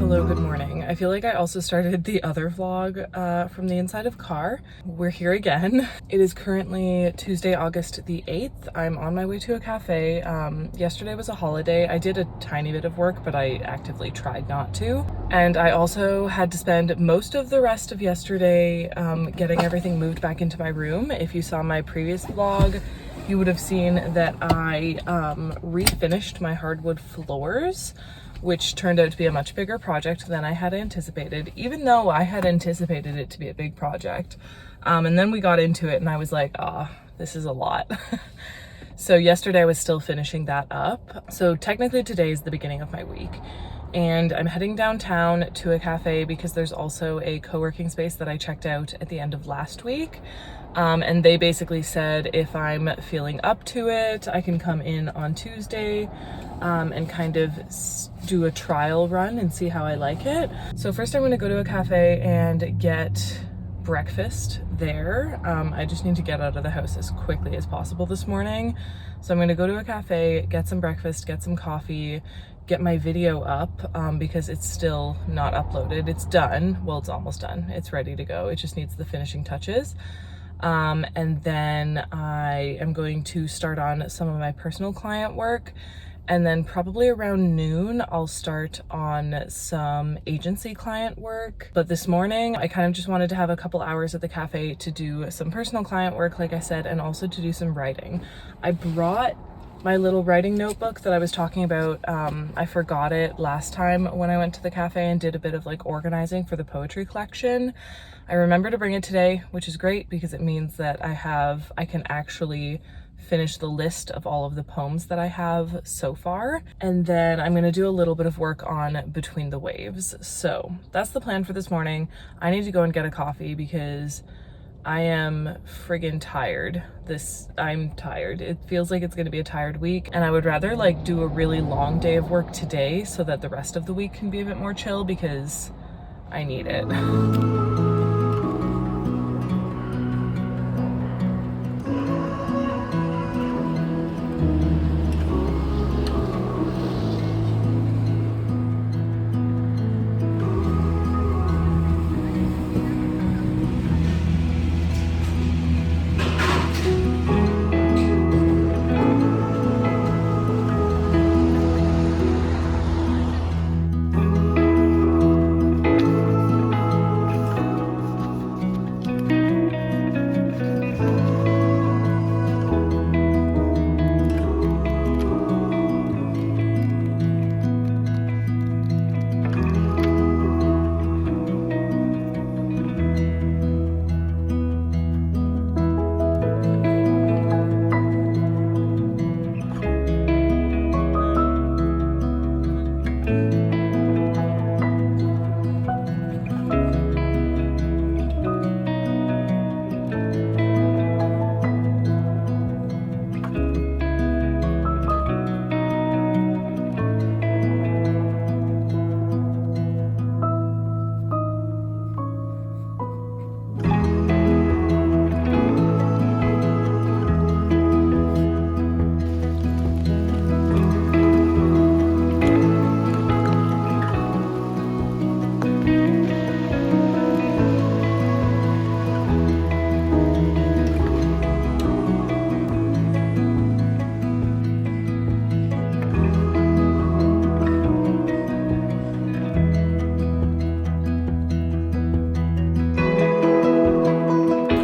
Hello, good morning. I feel like I also started the other vlog from the inside of car. We're here again. It is currently Tuesday, August the 8th. I'm on my way to a cafe. Yesterday was a holiday. I did a tiny bit of work, but I actively tried not to. And I also had to spend most of the rest of yesterday getting everything moved back into my room. If you saw my previous vlog, you would have seen that I refinished my hardwood floors, which turned out to be a much bigger project than I had anticipated, even though I had anticipated it to be a big project. And then we got into it and I was like, this is a lot. So yesterday I was still finishing that up. So technically today is the beginning of my week. And I'm heading downtown to a cafe because there's also a co-working space that I checked out at the end of last week. And they basically said if I'm feeling up to it, I can come in on Tuesday and kind of do a trial run and see how I like it. So first I'm gonna go to a cafe and get breakfast there. I just need to get out of the house as quickly as possible this morning. So I'm gonna go to a cafe, get some breakfast, get some coffee, get my video up because it's still not uploaded. It's done. Well, it's almost done. It's ready to go. It just needs the finishing touches. And then I am going to start on some of my personal client work. And then probably around noon, I'll start on some agency client work. But this morning, I kind of just wanted to have a couple hours at the cafe to do some personal client work, like I said, and also to do some writing. I brought my little writing notebook that I was talking about. I forgot it last time when I went to the cafe and did a bit of like organizing for the poetry collection. I remember to bring it today, which is great because it means that I can actually finish the list of all of the poems that I have so far. And then I'm gonna do a little bit of work on Between the Waves. So that's the plan for this morning. I need to go and get a coffee because I am friggin' tired. I'm tired. It feels like it's gonna be a tired week, and I would rather like do a really long day of work today so that the rest of the week can be a bit more chill because I need it.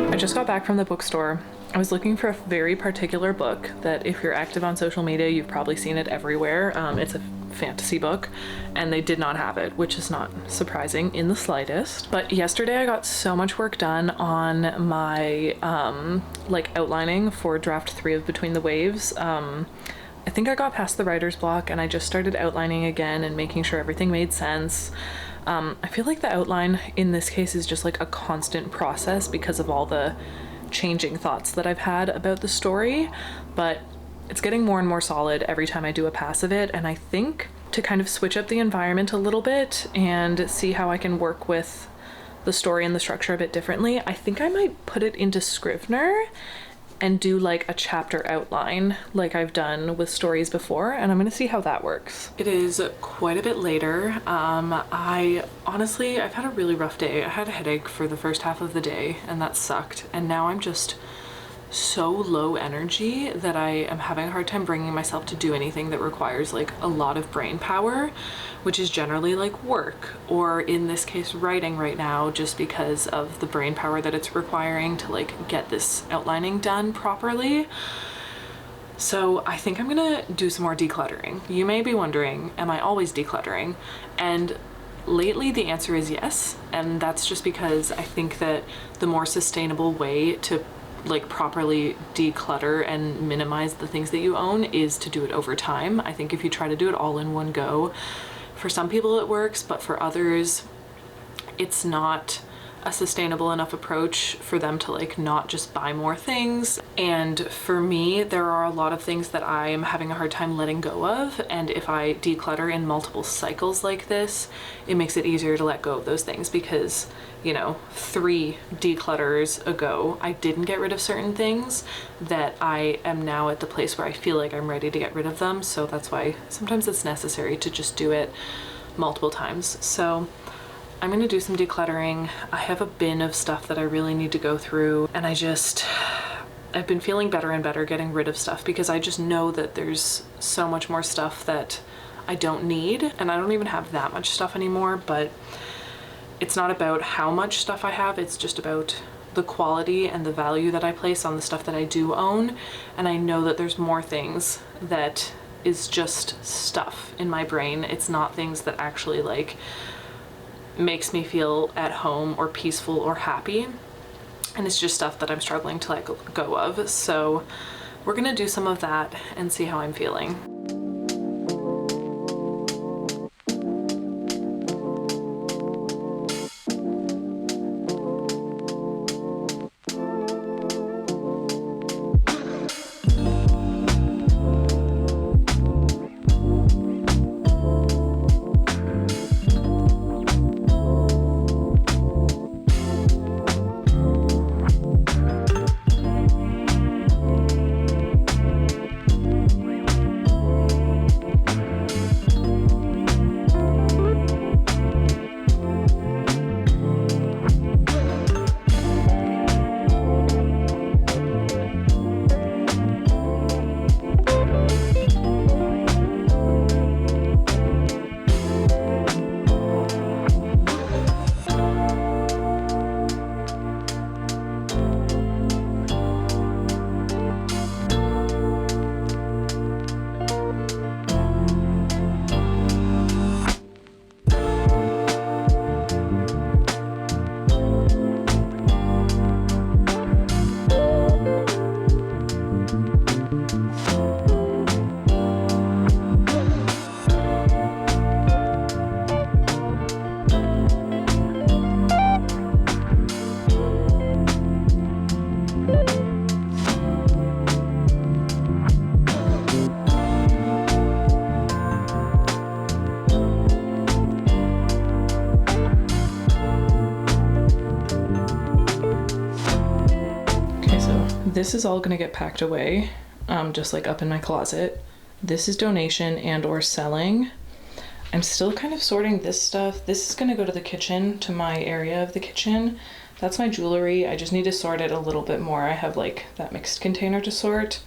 I just got back from the bookstore. I was looking for a very particular book that if you're active on social media, you've probably seen it everywhere. It's a fantasy book and they did not have it, which is not surprising in the slightest. But yesterday I got so much work done on my like outlining for draft 3 of Between the Waves. I think I got past the writer's block and I just started outlining again and making sure everything made sense. I feel like the outline in this case is just like a constant process because of all the changing thoughts that I've had about the story, but it's getting more and more solid every time I do a pass of it. And I think to kind of switch up the environment a little bit and see how I can work with the story and the structure a bit differently, I think I might put it into Scrivener and do like a chapter outline like I've done with stories before, and I'm gonna see how that works. It is quite a bit later. I've had a really rough day. I had a headache for the first half of the day and that sucked, and now I'm just so low energy that I am having a hard time bringing myself to do anything that requires like a lot of brain power, which is generally like work, or in this case writing right now, just because of the brain power that it's requiring to like get this outlining done properly. So I think I'm gonna do some more decluttering. You may be wondering, am I always decluttering? And lately the answer is yes, and that's just because I think that the more sustainable way to like properly declutter and minimize the things that you own is to do it over time. I think if you try to do it all in one go, for some people it works, but for others it's not a sustainable enough approach for them to like not just buy more things. And for me, there are a lot of things that I am having a hard time letting go of, and if I declutter in multiple cycles like this, it makes it easier to let go of those things, because, you know, 3 declutters ago I didn't get rid of certain things that I am now at the place where I feel like I'm ready to get rid of them. So that's why sometimes it's necessary to just do it multiple times. So I'm gonna do some decluttering. I have a bin of stuff that I really need to go through, and I've been feeling better and better getting rid of stuff, because I just know that there's so much more stuff that I don't need, and I don't even have that much stuff anymore. But it's not about how much stuff I have, it's just about the quality and the value that I place on the stuff that I do own. And I know that there's more things that is just stuff in my brain. It's not things that actually like makes me feel at home or peaceful or happy, and it's just stuff that I'm struggling to let go of. So we're gonna do some of that and see how I'm feeling. This is all gonna get packed away, just like up in my closet. This is donation and or selling. I'm still kind of sorting this stuff. This is gonna go to the kitchen, to my area of the kitchen. That's my jewelry. I just need to sort it a little bit more. I have like that mixed container to sort.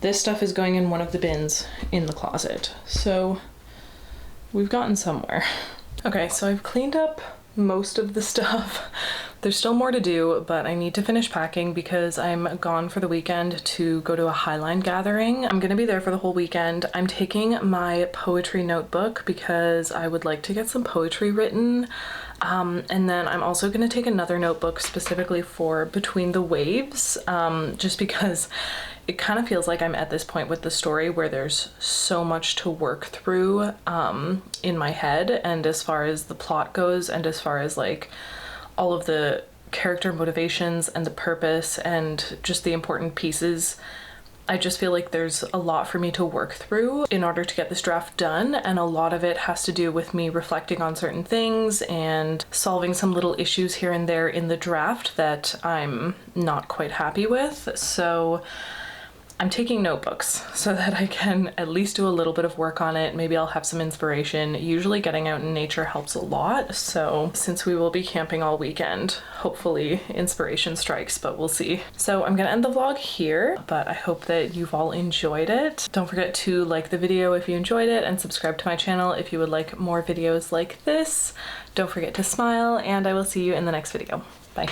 This stuff is going in one of the bins in the closet. So we've gotten somewhere. Okay, so I've cleaned up most of the stuff. There's still more to do, but I need to finish packing because I'm gone for the weekend to go to a Highline gathering. I'm gonna be there for the whole weekend. I'm taking my poetry notebook because I would like to get some poetry written. And then I'm also gonna take another notebook specifically for Between the Waves, just because it kind of feels like I'm at this point with the story where there's so much to work through in my head, and as far as the plot goes, and as far as like all of the character motivations and the purpose and just the important pieces I just feel like there's a lot for me to work through in order to get this draft done, and a lot of it has to do with me reflecting on certain things and solving some little issues here and there in the draft that I'm not quite happy with. So I'm taking notebooks so that I can at least do a little bit of work on it. Maybe I'll have some inspiration. Usually getting out in nature helps a lot. So since we will be camping all weekend, hopefully inspiration strikes, but we'll see. So I'm gonna end the vlog here, but I hope that you've all enjoyed it. Don't forget to like the video if you enjoyed it and subscribe to my channel if you would like more videos like this. Don't forget to smile, and I will see you in the next video. Bye.